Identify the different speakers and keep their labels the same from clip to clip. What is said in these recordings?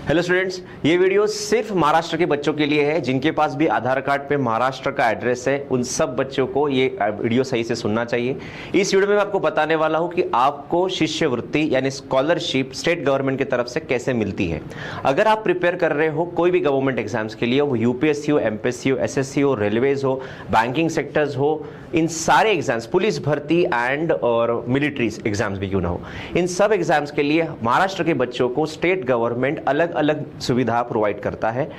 Speaker 1: Hello students, ये video सिर्फ महाराष्ट्र के बच्चों के लिए है जिनके पास भी आधार कार्ड पे महाराष्ट्र का एड्रेस है। उन सब बच्चों को ये वीडियो सही से सुनना चाहिए। इस वीडियो में मैं आपको बताने वाला हूँ कि आपको शिष्यवृत्ति यानी स्कॉलरशिप स्टेट गवर्नमेंट की तरफ से कैसे मिलती है। अगर आप प्रिपेयर कर रहे हो कोई भी गवर्नमेंट एग्जाम्स के लिए, वो यूपीएससी हो, एमपीएससी हो, एसएससी हो, रेलवेज हो, बैंकिंग सेक्टर्स हो, इन सारे एग्जाम्स, पुलिस भर्ती एंड और मिलिट्री एग्जाम्स भी क्यों ना हो, इन सब एग्जाम्स के लिए महाराष्ट्र के बच्चों को स्टेट गवर्नमेंट अलग अलग सुविधा प्रोवाइड करता है।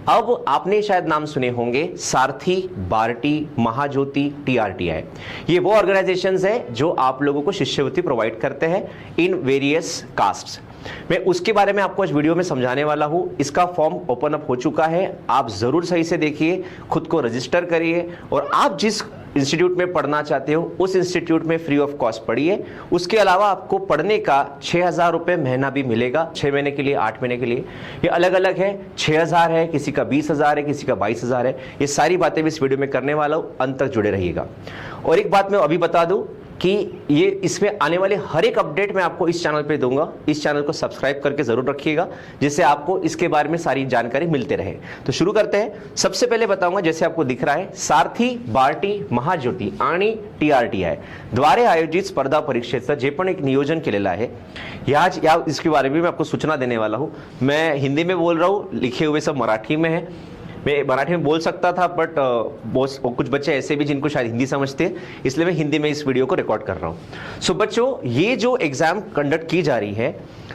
Speaker 1: अब आपने शायद नाम सुने होंगे सारथी, बार्टी, महाज्योति, टीआरटीआई। ये वो ऑर्गेनाइजेशंस है जो आप लोगों को शिष्यवृत्ति प्रोवाइड करते हैं इन वेरियस कास्ट्स। मैं उसके बारे में आपको आज वीडियो में समझाने वाला हूं। इसका फॉर्म ओपन अप हो चुका है, आप जरूर सही से देखिए, खुद को रजिस्टर करिए और आप जिस इंस्टीट्यूट में पढ़ना चाहते हो उस इंस्टीट्यूट में फ्री ऑफ कॉस्ट पढ़िए। उसके अलावा आपको पढ़ने का 6,000 रुपये महीना भी मिलेगा, 6 महीने के लिए, 8 महीने के लिए। ये अलग अलग है, 6,000 है, किसी का 20,000 है, किसी का 22,000 है। ये सारी बातें भी इस वीडियो में करने वाला हूं, अंत तक जुड़े रहिएगा। और एक बात मैं अभी बता दूं कि ये इसमें आने वाले हर एक अपडेट मैं आपको इस चैनल पे दूंगा। इस चैनल को सब्सक्राइब करके जरूर रखिएगा जिससे आपको इसके बारे में सारी जानकारी मिलते रहे। तो शुरू करते हैं। सबसे पहले बताऊंगा, जैसे आपको दिख रहा है, सारथी, बार्टी, महाज्योति आणि टीआरटीआय द्वारे आयोजित स्पर्धा परीक्षेचं जे पण एक नियोजन केलेलं आहे, या इसके बारे में मैं आपको सूचना देने वाला हूं। मैं हिंदी में बोल रहा हूं, लिखे हुए सब मराठी में है। मैं मराठी में बोल सकता था बट कुछ बच्चे ऐसे भी जिनको शायद हिंदी समझते हैं, इसलिए मैं हिंदी में इस वीडियो को रिकॉर्ड कर रहा हूं। सो बच्चों, ये जो एग्जाम कंडक्ट की जा रही है,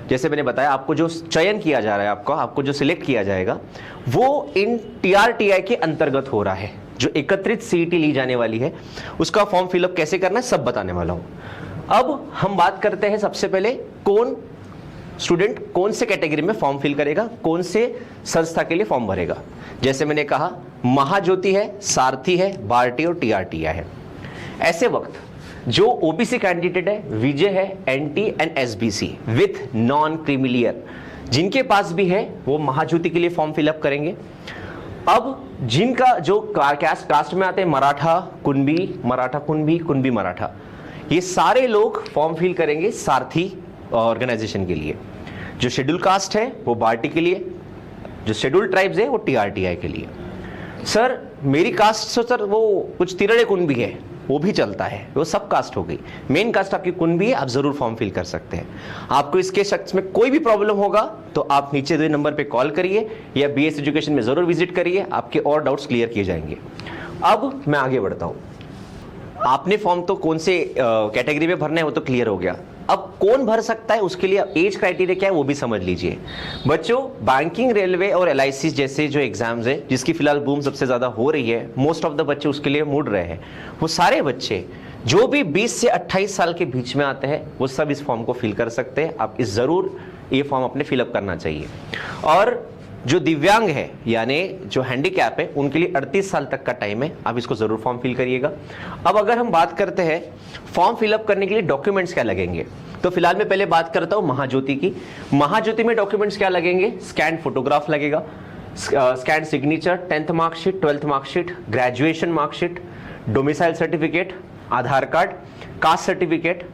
Speaker 1: जैसे मैंने बताया, आपको जो चयन किया जा रहा है, आपको जो सिलेक्ट किया जाएगा, वो इन टीआरटीआई के अंतर्गत हो रहा है। जो एकत्रित सीईटी ली जाने वाली है, उसका फॉर्म फिलअप कैसे करना है सब बताने वाला हूं। अब हम बात करते हैं सबसे पहले, कौन स्टूडेंट कौन से कैटेगरी में फॉर्म फिल करेगा, कौन से संस्था के लिए फॉर्म भरेगा। जैसे मैंने कहा, महाज्योति है, सारथी है, बार्टी और टीआरटीआई है। ऐसे वक्त जो ओबीसी कैंडिडेट है, विजय है, NT and SBC with non creamy layer, जिनके पास भी है वो महाज्योति के लिए फॉर्म फिलअप करेंगे। अब जिनका जो कास्ट में आते हैं, मराठा कुंभी, कुंभी मराठा, ये सारे लोग फॉर्म फिल करेंगे सारथी ऑर्गेनाइजेशन के लिए। जो शेड्यूल कास्ट है वो बार्टी के लिए, जो शेड्यूल ट्राइब्स है वो टीआरटीआई के लिए। सर मेरी कास्ट से सर वो कुछ तिरड़े कुंभी है, वो भी चलता है, वो सब कास्ट हो गई। मेन कास्ट आपकी कुंभी है, आप जरूर फॉर्म फिल कर सकते हैं। आपको इसके शख्स में कोई भी प्रॉब्लम होगा तो आप नीचे दिए नंबर पे कॉल करिए या बीएस एजुकेशन में जरूर विजिट करिए, आपके और डाउट्स क्लियर किए जाएंगे। अब मैं आगे बढ़ता हूं। आपने फॉर्म तो कौन से कैटेगरी में भरना है वो तो क्लियर हो गया। अब कौन भर सकता है, उसके लिए एज क्राइटेरिया क्या है वो भी समझ लीजिए। बच्चों, बैंकिंग, रेलवे और एलआईसी जैसे जो एग्जाम्स है, जिसकी फिलहाल बूम सबसे ज्यादा हो रही है, मोस्ट ऑफ द बच्चे उसके लिए मुड़ रहे हैं। वो सारे बच्चे जो भी 20 से 28 साल के बीच में आते हैं वो सब इस फॉर्म को फिल कर सकते हैं। आप इस जरूर ये फॉर्म अपने फिलअप करना चाहिए। और जो दिव्यांग है यानी जो हैंडीकैप है, उनके लिए 38 साल तक का टाइम है, आप इसको जरूर फॉर्म फिल करिएगा। अब अगर हम बात करते हैं फॉर्म फिलअप करने के लिए डॉक्यूमेंट्स क्या लगेंगे, तो फिलहाल मैं पहले बात करता हूं महाज्योति की। महाज्योति में डॉक्यूमेंट्स क्या लगेंगे? स्कैन फोटोग्राफ लगेगा, scan signature, 10th marksheet, 12th marksheet, graduation marksheet, domicile certificate, Aadhaar card, caste certificate,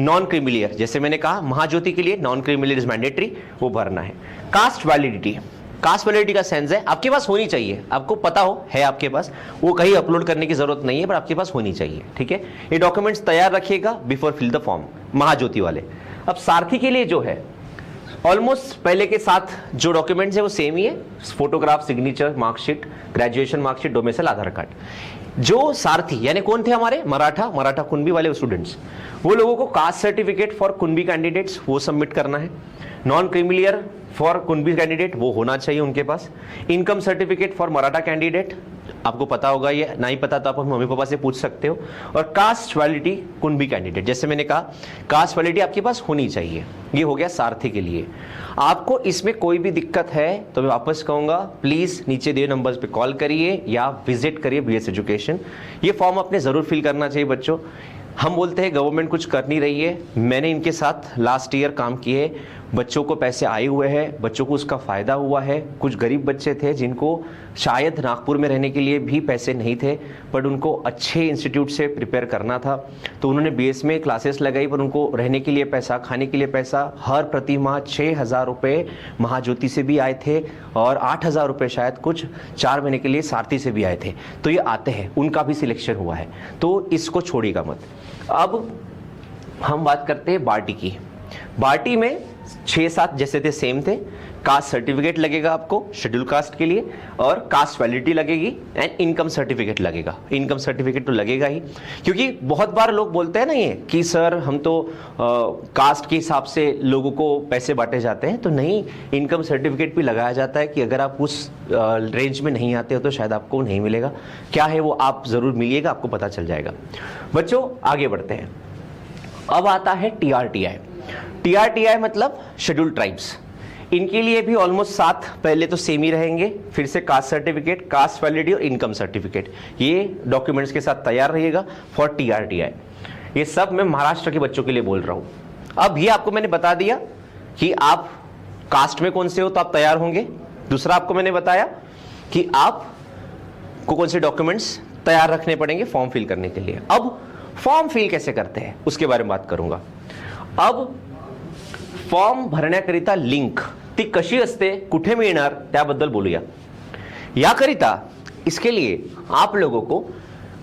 Speaker 1: non creamy layer. जैसे मैंने कहा, महाज्योति के लिए नॉन क्रीमिलियर इज मैंडेटरी, वो भरना है। कास्ट वैलिडिटी, कास्ट वैलिडिटी का सेंस है आपके पास होनी चाहिए, आपको पता हो है आपके पास, वो कहीं अपलोड करने की जरूरत नहीं है, पर आपके पास होनी चाहिए। ठीक है, ये डॉक्यूमेंट्स तैयार रखिएगा बिफोर फिल द फॉर्म, महाज्योति वाले। अब सारथी के लिए जो है, ऑलमोस्ट पहले के साथ जो डॉक्यूमेंट्स है वो सेम ही है, photograph, signature, marksheet, graduation marksheet, domicile, Aadhaar card. जो सारथी यानी कौन थे हमारे, मराठा कुंभी वाले स्टूडेंट्स, वो लोगों को caste certificate for Kunbi candidates वो सबमिट करना है। Non creamy layer for Kunbi candidate वो होना चाहिए उनके पास। Income certificate for Maratha candidate, आपको पता होगा, ये नहीं पता तो आप मम्मी पापा से पूछ सकते हो। और कास्ट वैलिडिटी कुंभी कैंडिडेट, जैसे मैंने कहा, कास्ट वैलिडिटी आपके पास होनी चाहिए। ये हो गया सारथी के लिए। आपको इसमें कोई भी दिक्कत है तो मैं वापस कहूंगा, प्लीज नीचे दिए नंबर्स पे कॉल करिए या विजिट करिए बीएस एजुकेशन। ये फॉर्म अपने जरूर फिल करना चाहिए बच्चों। हम बोलते हैं गवर्नमेंट कुछ कर नहीं रही है, मैंने इनके साथ लास्ट ईयर काम किए, बच्चों को पैसे आए हुए हैं, बच्चों को उसका फ़ायदा हुआ है। कुछ गरीब बच्चे थे जिनको शायद नागपुर में रहने के लिए भी पैसे नहीं थे, पर उनको अच्छे इंस्टीट्यूट से प्रिपेयर करना था, तो उन्होंने बीएस में क्लासेस लगाई, पर उनको रहने के लिए पैसा, खाने के लिए पैसा, हर प्रति माह 6,000 रुपये महाज्योति से भी आए थे और 8,000 रुपये शायद कुछ 4 महीने के लिए सारथी से भी आए थे। तो ये आते हैं, उनका भी सिलेक्शन हुआ है, तो इसको छोड़िएगा मत। अब हम बात करते हैं बार्टी की। बार्टी में 6-7 जैसे थे सेम थे। कास्ट सर्टिफिकेट लगेगा आपको शेड्यूल कास्ट के लिए, और कास्ट वैलिडिटी लगेगी एंड इनकम सर्टिफिकेट लगेगा। इनकम सर्टिफिकेट तो लगेगा ही, क्योंकि बहुत बार लोग बोलते हैं ना ये कि सर हम तो कास्ट के हिसाब से लोगों को पैसे बांटे जाते हैं, तो नहीं, इनकम सर्टिफिकेट भी लगाया जाता है कि अगर आप उस रेंज में नहीं आते हो तो शायद आपको नहीं मिलेगा। क्या है वो आप जरूर मिलिएगा, आपको पता चल जाएगा। बच्चों आगे बढ़ते हैं। अब आता है टीआरटीआई। टीआरटीआई मतलब शेड्यूल्ड ट्राइब्स। इनके लिए भी ऑलमोस्ट 7 पहले तो सेम ही रहेंगे, फिर से कास्ट सर्टिफिकेट, कास्ट वैलिडिटी और इनकम सर्टिफिकेट, ये डॉक्यूमेंट्स के साथ तैयार रहिएगा फॉर टीआरटीआई। ये सब मैं महाराष्ट्र के बच्चों के लिए बोल रहा हूं। अब ये आपको मैंने बता दिया कि आप कास्ट में कौन से हो तो आप तैयार होंगे। दूसरा आपको मैंने बताया कि आप को कौन से डॉक्यूमेंट्स तैयार रखने पड़ेंगे फॉर्म फिल करने के लिए। अब फॉर्म फिल कैसे करते हैं उसके बारे में बात करूंगा। अब फॉर्म भरण्याकरिता लिंक ती कशी असते, कुठे मिळणार त्याबद्दल बोलूया। याकरिता इसके लिए आप लोगों को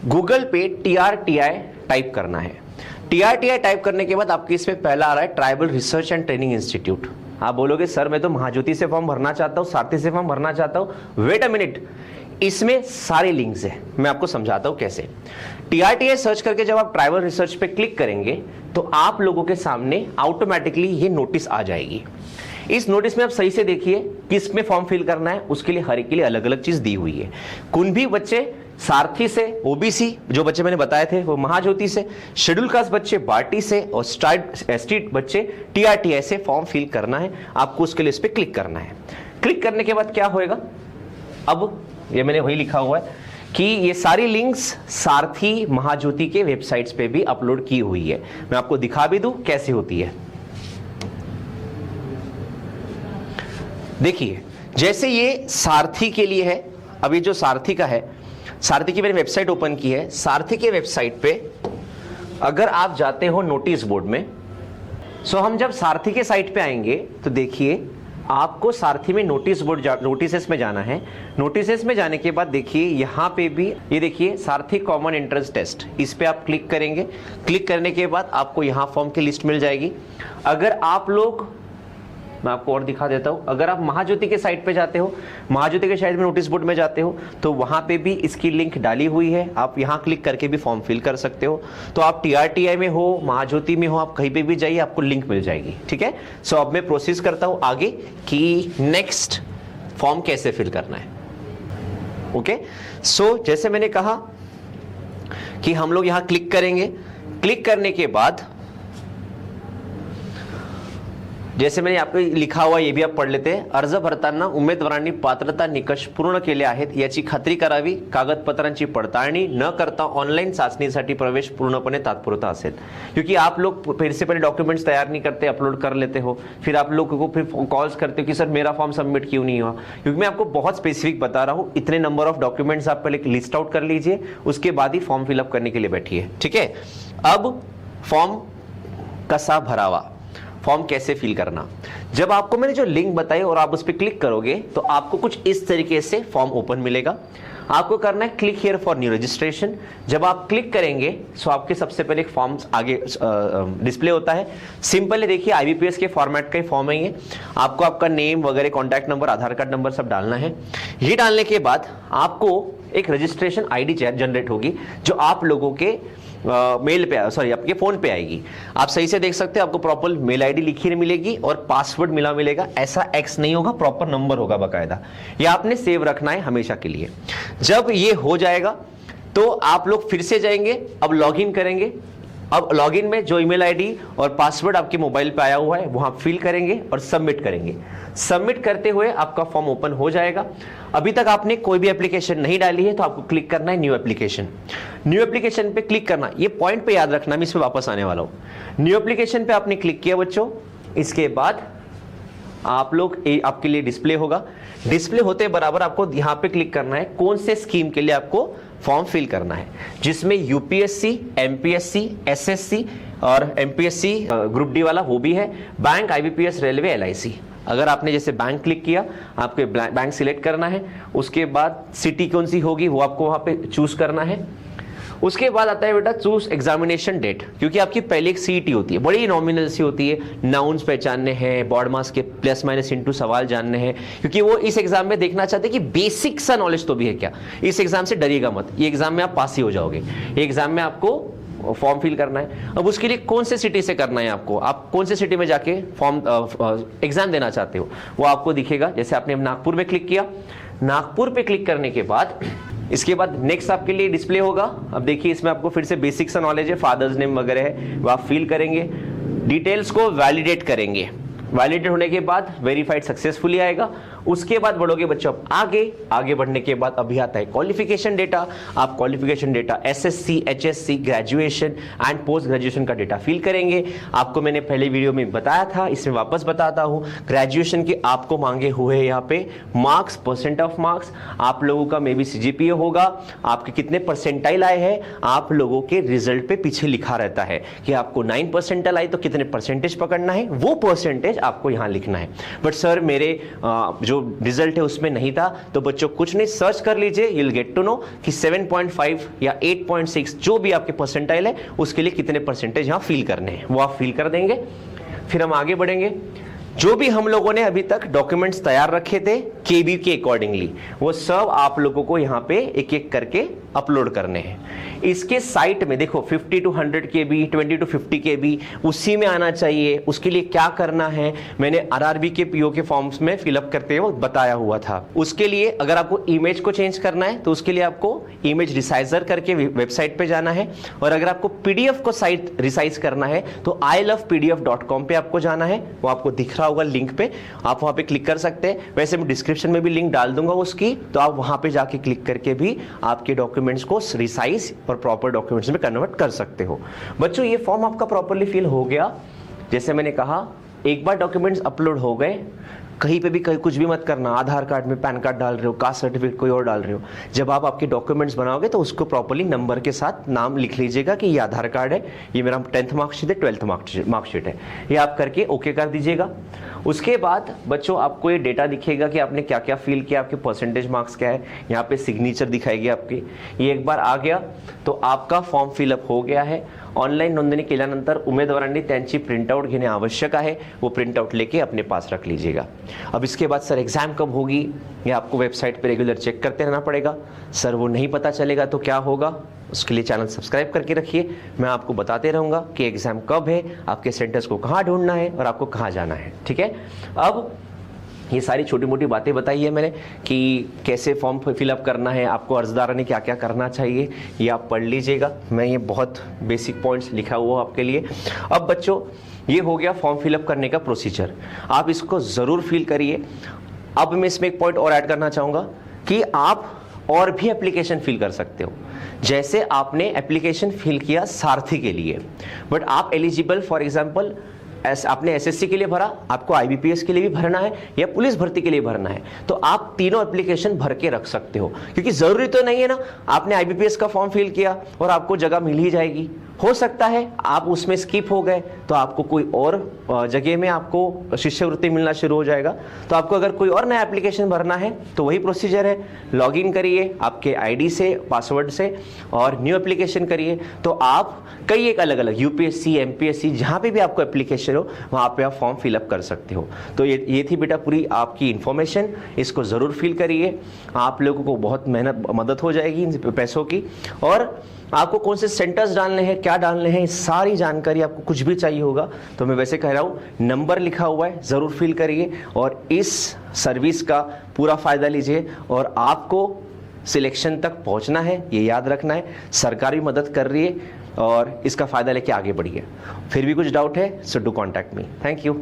Speaker 1: गूगल पे टीआरटीआई टाइप करना है। टीआरटीआई टाइप करने के बाद आपके इसमें पहला आ रहा है tribal research and training institute. आप बोलोगे सर मैं तो महाज्योति से फॉर्म भरना चाहता हूं, सारथी से फॉर्म भरना चाहता हूं। वेट अ मिनट, इसमें सारे लिंक्स हैं, मैं आपको समझाता हूं कैसे। टीआरटीआई सर्च करके जब आप ट्राइबल रिसर्च पे क्लिक करेंगे तो आप लोगों के सामने ऑटोमेटिकली ये नोटिस आ जाएगी। इस नोटिस में आप सही से देखिए किस में फॉर्म फिल करना है, उसके लिए हर एक के लिए अलग अलग चीज दी हुई है। कुंभी बच्चे सारथी से, ओबीसी जो बच्चे मैंने बताए थे वो महाज्योति से, शेड्यूल कास्ट बच्चे बार्टी से, और एसटी बच्चे टीआरटीआई से फॉर्म फिल करना है। आपको उसके लिए इस पर क्लिक करना है। क्लिक करने के बाद क्या होएगा, अब ये मैंने वही लिखा हुआ है कि ये सारी लिंक्स सारथी महाज्योति के वेबसाइट्स पे भी अपलोड की हुई है। मैं आपको दिखा भी दूं कैसे होती है। देखिए जैसे ये सारथी के लिए है, अभी जो सारथी का है, सारथी की मैंने वेबसाइट ओपन की है। सारथी के वेबसाइट पे अगर आप जाते हो नोटिस बोर्ड में, सो हम जब सारथी के साइट पे आएंगे तो देखिए आपको सारथी में नोटिस बोर्ड नोटिसेस में जाना है। नोटिसेस में जाने के बाद देखिए यहाँ पे भी ये देखिए सारथी कॉमन एंट्रेंस टेस्ट, इस पे आप क्लिक करेंगे। क्लिक करने के बाद आपको यहाँ फॉर्म की लिस्ट मिल जाएगी। अगर आप लोग, मैं आपको और दिखा देता हूं, अगर आप महाज्योति के साइट पे जाते हो, महाज्योति के साइट में नोटिस बोर्ड में जाते हो तो वहां पे भी इसकी लिंक डाली हुई है। आप यहां क्लिक करके भी फॉर्म फिल कर सकते हो। तो आप टीआरटीआई में हो, महाज्योति में हो, आप कहीं पे भी जाइए आपको लिंक मिल जाएगी। ठीक है, सो अब मैं प्रोसेस करता हूं आगे कि नेक्स्ट फॉर्म कैसे फिल करना है। ओके, सो जैसे मैंने कहा कि हम लोग यहां क्लिक करेंगे। क्लिक करने के बाद जैसे मैंने आपको लिखा हुआ ये भी आप पढ़ लेते हैं। अर्ज भरताना उमेदवारांनी पात्रता निकष पूर्ण केले आहेत याची खात्री करावी। कागदपत्रांची पडताळणी न करता ऑनलाइन चाचणीसाठी प्रवेश पूर्णपणे तात्पुरता असेल। क्योंकि आप लोग फिर से पहले डॉक्यूमेंट्स तैयार नहीं करते, अपलोड कर लेते हो, फिर आप लोगों को फिर कॉल्स करते हो कि सर मेरा फॉर्म सबमिट क्यों नहीं हुआ। क्योंकि मैं आपको बहुत स्पेसिफिक बता रहा हूँ, इतने नंबर ऑफ डॉक्यूमेंट्स आप पहले लिस्ट आउट कर लीजिए, उसके बाद ही फॉर्म फिलअप करने के लिए बैठिए। ठीक है, अब फॉर्म कसा भरावा, फॉर्म कैसे फिल करना। जब आपको मैंने जो लिंक बताई और आप उस पर क्लिक करोगे तो आपको कुछ इस तरीके से फॉर्म ओपन मिलेगा। आपको करना है click here for new registration. जब आप क्लिक करेंगे तो आपके सबसे पहले एक फॉर्म आगे डिस्प्ले होता है। सिंपल है, देखिए आईबीपीएस के फॉर्मेट का ही फॉर्म है ये। आपको आपका नेम वगैरह, कॉन्टैक्ट नंबर, आधार कार्ड नंबर सब डालना है। ये डालने के बाद आपको एक रजिस्ट्रेशन आईडी जनरेट होगी जो आप लोगों के मेल पे, सॉरी आपके फोन पे आएगी। आप सही से देख सकते हैं, आपको प्रॉपर मेल आईडी लिखी मिलेगी और पासवर्ड मिलेगा। ऐसा एक्स नहीं होगा, प्रॉपर नंबर होगा बाकायदा। ये आपने सेव रखना है हमेशा के लिए। जब ये हो जाएगा तो आप लोग फिर से जाएंगे, अब लॉगिन करेंगे। अब लॉगिन में जो ईमेल आईडी और पासवर्ड आपके मोबाइल पे आया हुआ है वहां फिल करेंगे और सबमिट करेंगे। सबमिट करते हुए आपका फॉर्म ओपन हो जाएगा। अभी तक आपने कोई भी एप्लीकेशन नहीं डाली है तो आपको क्लिक करना है न्यू एप्लीकेशन। न्यू एप्लीकेशन पे क्लिक करना, ये पॉइंट पे याद रखना, मैं इस पे वापस आने वाला हूं। न्यू एप्लीकेशन पे आपने क्लिक किया बच्चों, इसके बाद आप लोग आपके लिए डिस्प्ले होगा। डिस्प्ले होते बराबर आपको यहाँ पे क्लिक करना है कौन से स्कीम के लिए आपको फॉर्म फिल करना है, जिसमें यूपीएससी, एमपीएससी, एसएससी और एमपीएससी ग्रुप डी वाला वो भी है, बैंक, आईबीपीएस, रेलवे, एलआईसी। अगर आपने जैसे बैंक क्लिक किया, आपके बैंक सिलेक्ट करना है, उसके बाद सिटी कौन सी होगी वो आपको वहां पे चूज करना है। उसके बाद आता है बेटा चूज एग्जामिनेशन डेट, क्योंकि आपकी पहले एक सीईटी होती है, बड़ी नॉमिनल सी होती है, नाउन्स पहचानने हैं, बॉर्ड मार्क्स के प्लस माइनस इनटू सवाल जानने हैं, क्योंकि वो इस एग्जाम में देखना चाहते हैं कि बेसिक सा नॉलेज तो भी है क्या। इस एग्जाम से डरिएगा मत, ये एग्जाम में आप पास ही हो जाओगे। ये एग्जाम में आपको फॉर्म फिल करना है। अब उसके लिए कौन से सिटी से करना है आपको, आप कौन से सिटी में जाके फॉर्म एग्जाम देना चाहते हो वो आपको दिखेगा। जैसे आपने नागपुर में क्लिक किया, नागपुर पे क्लिक करने के बाद इसके बाद नेक्स्ट आपके लिए डिस्प्ले होगा। अब देखिए इसमें आपको फिर से बेसिक सा नॉलेज है, फादर्स नेम वगैरह है वो आप फिल करेंगे, डिटेल्स को वैलिडेट करेंगे। वैलिडेट होने के बाद वेरीफाइड सक्सेसफुली आएगा। उसके बाद बढ़ोगे बच्चों आगे बढ़ने के बाद अभी आता है क्वालिफिकेशन डेटा। आप qualification data SSC, HSC, graduation and post graduation का डेटा फिल करेंगे। आपको मैंने पहले वीडियो में बताया था, इसमें वापस बताता हूं। ग्रेजुएशन के आपको मांगे हुए यहाँ पे मार्क्स, परसेंट ऑफ मार्क्स, आप लोगों का मे बी सीजीपीए होगा, आपके कितने परसेंटाइल आए हैं, आप लोगों के रिजल्ट पे पीछे लिखा रहता है कि आपको 9 परसेंटाइल आई तो कितने परसेंटेज पकड़ना है, वो परसेंटेज आपको यहां लिखना है। बट सर मेरे जो रिजल्ट है उसमें नहीं था, तो बच्चों कुछ नहीं, सर्च कर लीजिए, you will get to know कि 7.5 या 8.6 जो भी आपके परसेंटाइल है उसके लिए कितने परसेंटेज यहां फिल करने हैं, वो आप फिल कर देंगे। फिर हम आगे बढ़ेंगे। जो भी हम लोगों ने अभी तक डॉक्यूमेंट्स तैयार रखे थे केबी के अकॉर्डिंगली, वो सब आप लोगों को यहां पे एक एक करके अपलोड करने हैं। इसके साइट में देखो 50 to 100 KB, 20 to 50 KB उसी में आना चाहिए। उसके लिए क्या करना है मैंने आरआरबी के पीओ के फॉर्म्स में फिलअप करते हुए बताया हुआ था। उसके लिए अगर आपको इमेज को चेंज करना है तो उसके लिए आपको इमेज रिसाइजर करके वेबसाइट पे जाना है, और अगर आपको पीडीएफ को साइट रिसाइज करना है तो ilovepdf.com पे आपको जाना है। वो आपको दिख रहा होगा लिंक पे, आप वहां पे क्लिक कर सकते हैं। वैसे मैं डिस्क्रिप्शन में भी लिंक डाल दूंगा उसकी, तो आप वहां पे जाके क्लिक करके भी आपके डॉक्यूमेंट्स को रिसाइज और प्रॉपर डॉक्यूमेंट्स में कन्वर्ट कर सकते हो। बच्चों ये फॉर्म आपका प्रॉपर्ली फिल हो गया। जैसे मैंने कहा एक बार डॉक्यूमेंट्स अपलोड हो गए, कहीं पे भी कुछ भी मत करना। आधार कार्ड में पैन कार्ड डाल रहे हो, कास्ट सर्टिफिकेट कोई और डाल रहे हो, जब आप आपके डॉक्यूमेंट्स बनाओगे तो उसको प्रॉपर्ली नंबर के साथ नाम लिख लीजिएगा कि ये आधार कार्ड है, ये मेरा 10th मार्कशीट है, 12th मार्कशीट है, ये आप करके ओके कर दीजिएगा। उसके बाद बच्चों आपको ये डेटा दिखेगा कि आपने क्या क्या फिल किया, आपके परसेंटेज मार्क्स क्या है, यहाँ पे सिग्नेचर दिखाएगी आपकी। ये एक बार आ गया तो आपका फॉर्म फिलअप हो गया है। ऑनलाईन नोंदणी केल्यानंतर उमेदवारांनी त्यांची प्रिंटआउट घेणे आवश्यक आहे, वो प्रिंटआउट लेके अपने पास रख लीजिएगा। अब इसके बाद सर एग्जाम कब होगी, ये आपको वेबसाइट पे रेगुलर चेक करते रहना पड़ेगा। सर वो नहीं पता चलेगा तो क्या होगा, उसके लिए चैनल सब्सक्राइब करके रखिए, मैं आपको बताते रहूंगा कि एग्जाम कब है, आपके सेंटर्स को कहाँ ढूंढना है और आपको कहाँ जाना है। ठीक है, अब ये सारी छोटी मोटी बातें बताई है मैंने कि कैसे फॉर्म फिलअप करना है, आपको अर्जदार ने क्या क्या करना चाहिए, ये आप पढ़ लीजिएगा। मैं ये बहुत बेसिक पॉइंट्स लिखा हुआ आपके लिए। अब बच्चों ये हो गया फॉर्म फिलअप करने का प्रोसीजर, आप इसको ज़रूर फिल करिए। अब मैं इसमें एक पॉइंट और ऐड करना चाहूँगा कि आप और भी एप्लीकेशन फिल कर सकते हो। जैसे आपने एप्लीकेशन फिल किया सारथी के लिए, बट आप एलिजिबल फॉर एग्जाम्पल आपने एसएससी के लिए भरा, आपको आईबीपीएस के लिए भी भरना है या पुलिस भर्ती के लिए भरना है, तो आप तीनों एप्लीकेशन भर के रख सकते हो। क्योंकि जरूरी तो नहीं है ना आपने आईबीपीएस का फॉर्म फिल किया और आपको जगह मिल ही जाएगी। हो सकता है आप उसमें स्किप हो गए तो आपको कोई और जगह में आपको शिष्यवृत्ति मिलना शुरू हो जाएगा। तो आपको अगर कोई और नया एप्लीकेशन भरना है तो वही प्रोसीजर है, लॉगिन करिए आपके आईडी से, पासवर्ड से, और न्यू एप्लीकेशन करिए। तो आप कई एक अलग अलग यूपीएससी, एमपीएससी, जहाँ पे भी आपको एप्लीकेशन हो वहाँ पे आप फॉर्म फिलअप कर सकते हो। तो ये थी बेटा पूरी आपकी इन्फॉर्मेशन, इसको ज़रूर फिल करिए, आप लोगों को बहुत मदद हो जाएगी इन पैसों की। और आपको कौन से सेंटर्स डालने हैं, क्या डालने हैं, सारी जानकारी आपको कुछ भी चाहिए होगा तो मैं वैसे कह रहा हूँ, नंबर लिखा हुआ है, ज़रूर फिल करिए और इस सर्विस का पूरा फ़ायदा लीजिए। और आपको सिलेक्शन तक पहुँचना है, ये याद रखना है, सरकार भी मदद कर रही है और इसका फ़ायदा लेके आगे बढ़िए। फिर भी कुछ डाउट है so do contact me. Thank you.